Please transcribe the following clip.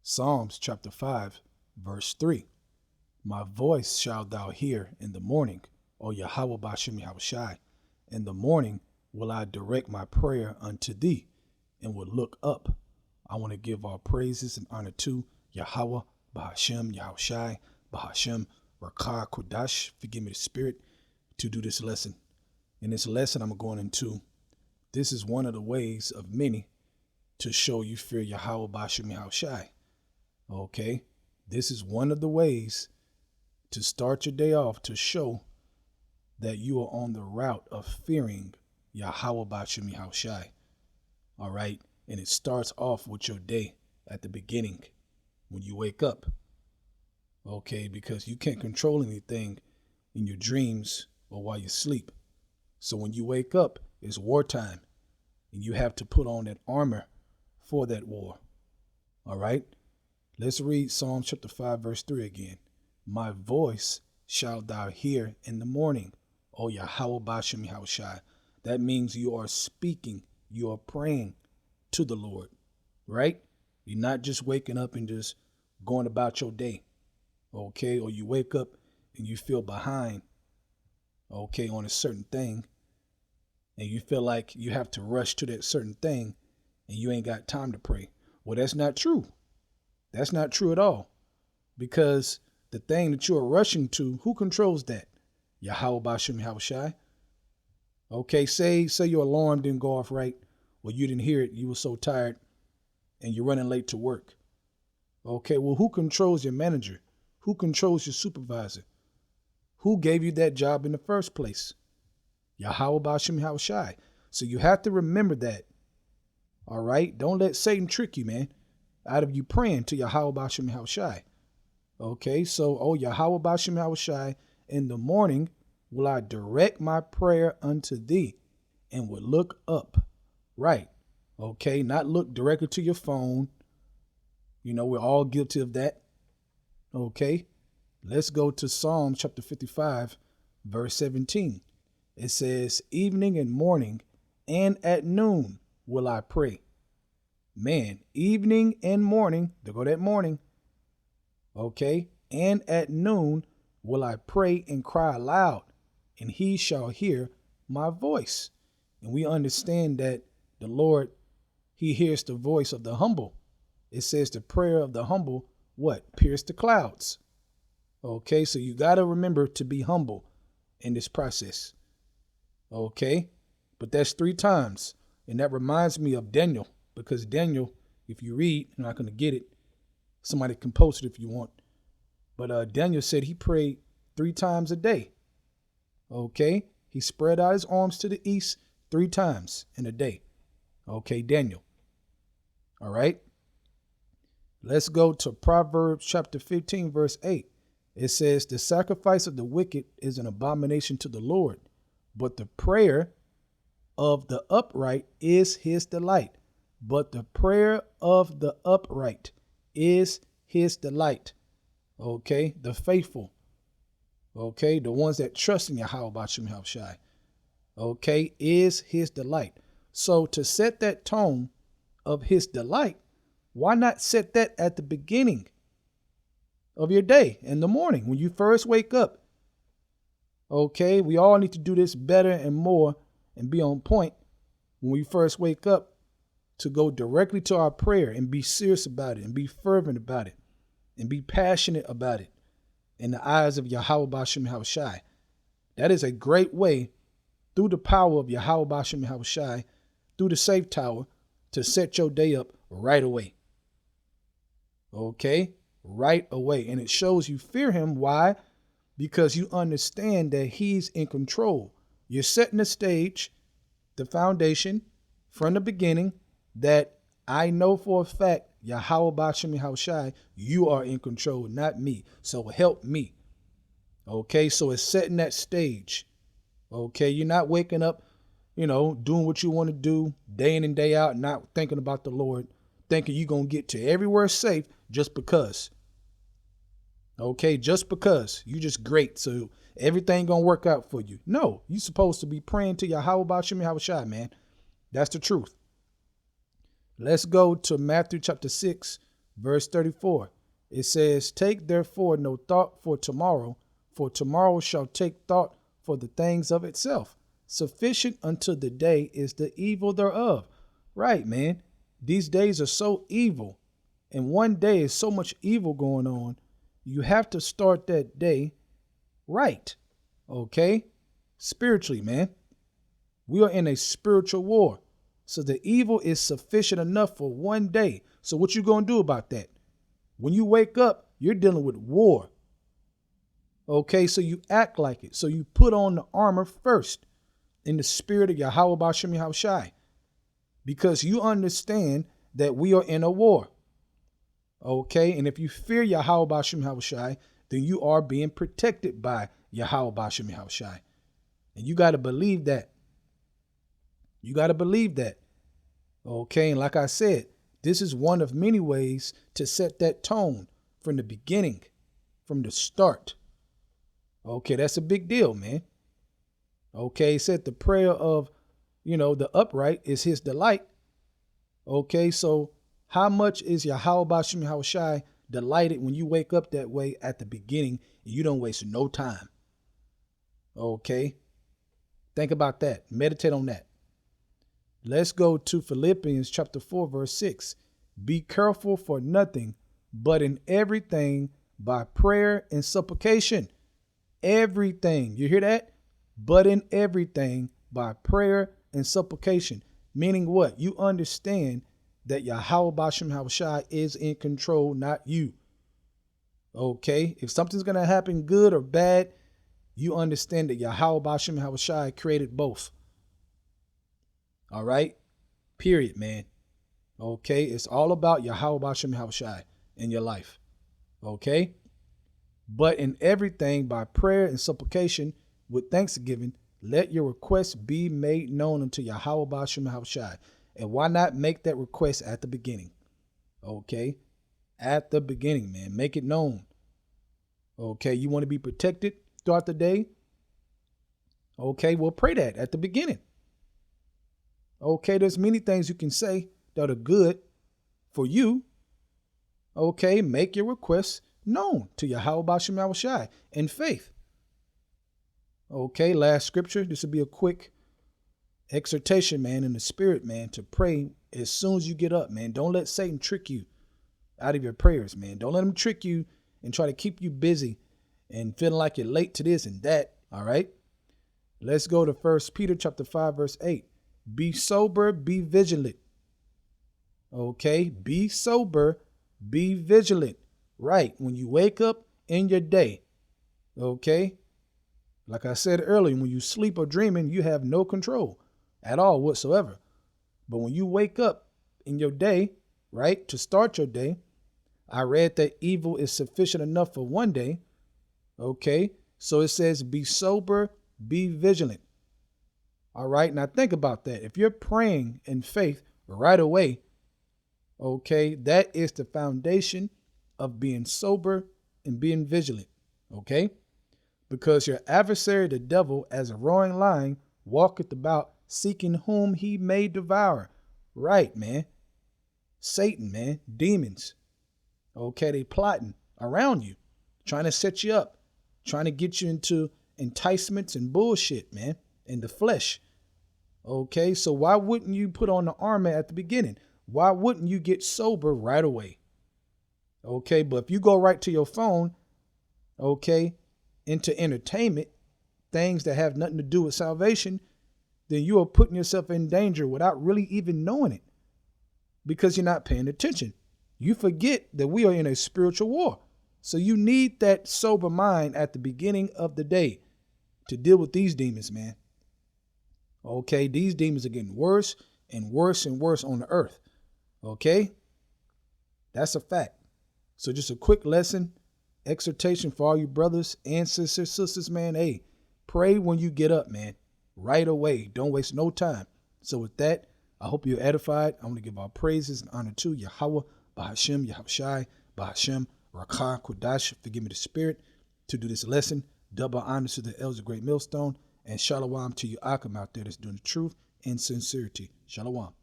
Psalms chapter 5, verse 3. My voice shalt thou hear in the morning, O Yahweh Bashem Yahushai. In the morning will I direct my prayer unto thee, and will look up. I want to give all praises and honor to Yahweh Bahashem Yahushai Bahashem Rakah Kodash. Forgive me the spirit to do this lesson. In this lesson I'm going into, this is one of the ways of many to show you fear Yahweh Bashem Yahushai. Okay, this is one of the ways to start your day off to show that you are on the route of fearing Yahweh Bashem Yahushai. All right, and it starts off with your day at the beginning when you wake up. Okay, because you can't control anything in your dreams or while you sleep. So when you wake up, it's wartime, and you have to put on that armor for that war. All right. Let's read Psalm chapter 5, verse 3 again. My voice shalt thou hear in the morning, O Yahweh Bashem Yahushai. That means you are speaking, you are praying to the Lord, right? You're not just waking up and just going about your day, okay? Or you wake up and you feel behind, okay, on a certain thing, and you feel like you have to rush to that certain thing and you ain't got time to pray. Well, that's not true. That's not true at all, because the thing that you are rushing to, who controls that? Yahweh Bashem Yahushai. Okay, say your alarm didn't go off right, or you didn't hear it, you were so tired, and you're running late to work. Okay, well, who controls your manager? Who controls your supervisor? Who gave you that job in the first place? Yahweh Bashem Yahushai. So you have to remember that. All right, don't let Satan trick you, man, out of you praying to Yahweh Bashem Yahushai. Okay, so, oh, Yahweh Bashem Yahushai, in the morning will I direct my prayer unto thee, and will look up. Right. Okay, not look directly to your phone. You know, we're all guilty of that. Okay, let's go to Psalm chapter 55, verse 17. It says, evening and morning and at noon will I pray. Man, evening and morning, there go that morning. Okay, and at noon will I pray and cry aloud, and he shall hear my voice. And we understand that the Lord, he hears the voice of the humble. It says the prayer of the humble, what? Pierce the clouds. Okay, so you got to remember to be humble in this process. Okay, but that's 3 times. And that reminds me of Daniel. Because Daniel, if you read, you're not going to get it. Somebody can post it if you want. But Daniel said he prayed 3 times a day. Okay. He spread out his arms to the east 3 times in a day. Okay, Daniel. All right. Let's go to Proverbs chapter 15, verse 8. It says, the sacrifice of the wicked is an abomination to the Lord, but the prayer of the upright is his delight. But the prayer of the upright is his delight. Okay, the faithful. Okay, the ones that trust in Yahweh Bashem Yahushai. Okay, is his delight. So to set that tone of his delight, why not set that at the beginning of your day, in the morning, when you first wake up? Okay, we all need to do this better and more and be on point when we first wake up, to go directly to our prayer and be serious about it and be fervent about it and be passionate about it in the eyes of Yahweh Bashem Yahushai. That is a great way, through the power of Yahweh Bashem Yahushai, through the safe tower, to set your day up right away. Okay, right away. And it shows you fear him. Why? Because you understand that he's in control. You're setting the stage, the foundation from the beginning, that I know for a fact, Yahweh Bashem Yahushai, you are in control, not me. So help me. Okay, so it's setting that stage. Okay, you're not waking up, doing what you want to do day in and day out, not thinking about the Lord, thinking you're going to get to everywhere safe just because. Okay, just because. You just great, so everything going to work out for you. No, you're supposed to be praying to Yahweh Bashem Yahushai, man. That's the truth. Let's go to Matthew chapter 6, verse 34. It says, take therefore no thought for tomorrow shall take thought for the things of itself. Sufficient unto the day is the evil thereof. Right, man. These days are so evil, and one day is so much evil going on. You have to start that day right. Okay? Spiritually, man. We are in a spiritual war. So the evil is sufficient enough for one day. So what you going to do about that? When you wake up, you're dealing with war. Okay, so you act like it. So you put on the armor first in the spirit of Yahweh B'Shem Yahushai, because you understand that we are in a war. Okay, and if you fear Yahweh B'Shem Yahushai, then you are being protected by Yahweh B'Shem Yahushai. And you got to believe that. You got to believe that. Okay, and like I said, this is one of many ways to set that tone from the beginning, from the start. Okay, that's a big deal, man. Okay, it said the prayer of, the upright is his delight. Okay, so how much is Yahweh B'Shem Yahushai delighted when you wake up that way at the beginning and you don't waste no time? Okay, think about that. Meditate on that. Let's go to Philippians chapter 4, verse 6. Be careful for nothing, but in everything by prayer and supplication. Everything. You hear that? But in everything by prayer and supplication. Meaning what? You understand that Yahweh B'Shem Yahushai is in control, not you. Okay? If something's going to happen good or bad, you understand that Yahweh B'Shem Yahushai created both. All right? Period, man. Okay? It's all about Yahweh B'Shem Yahushai in your life. Okay? But in everything by prayer and supplication with thanksgiving, let your requests be made known unto Yahweh B'Shem Yahushai. And why not make that request at the beginning? Okay? At the beginning, man. Make it known. Okay? You want to be protected throughout the day? Okay? Well, pray that at the beginning. Okay? There's many things you can say that are good for you. Okay? Make your requests known to Yahweh B'Shem Yahushai in faith. Okay? Last scripture. This will be a quick exhortation, man, in the spirit, man, to pray as soon as you get up, man. Don't let Satan trick you out of your prayers, man. Don't let him trick you and try to keep you busy and feeling like you're late to this and that. All right. Let's go to 1 Peter chapter 5, verse 8. Be sober, be vigilant. Okay. Be sober, be vigilant. Right. When you wake up in your day. Okay. Like I said earlier, when you sleep or dreaming, you have no control at all whatsoever. But when you wake up in your day, right, to start your day, I read that evil is sufficient enough for one day. Okay. So it says, be sober, be vigilant. All right. Now think about that. If you're praying in faith right away, okay, that is the foundation of being sober and being vigilant. Okay. Because your adversary, the devil, as a roaring lion, walketh about seeking whom he may devour. Right, man. Satan, man. Demons. Okay, they plotting around you, trying to set you up, trying to get you into enticements and bullshit, man, in the flesh. Okay, so why wouldn't you put on the armor at the beginning? Why wouldn't you get sober right away? Okay, but if you go right to your phone, okay, into entertainment, things that have nothing to do with salvation, then you are putting yourself in danger without really even knowing it, because you're not paying attention. You forget that we are in a spiritual war. So you need that sober mind at the beginning of the day to deal with these demons, man. Okay, these demons are getting worse and worse and worse on the earth. Okay, that's a fact. So just a quick lesson, exhortation for all you brothers and sisters, man. Hey, pray when you get up, man. Right away. Don't waste no time. So with that, I hope you're edified. I want to give all praises and honor to Yahweh, B'Hashem, Yahushai, B'Hashem, Rakah, Kodash. Forgive me the spirit to do this lesson. Double honors to the elders of Great Millstone. And shalom to you, Akam out there that's doing the truth and sincerity. Shalom.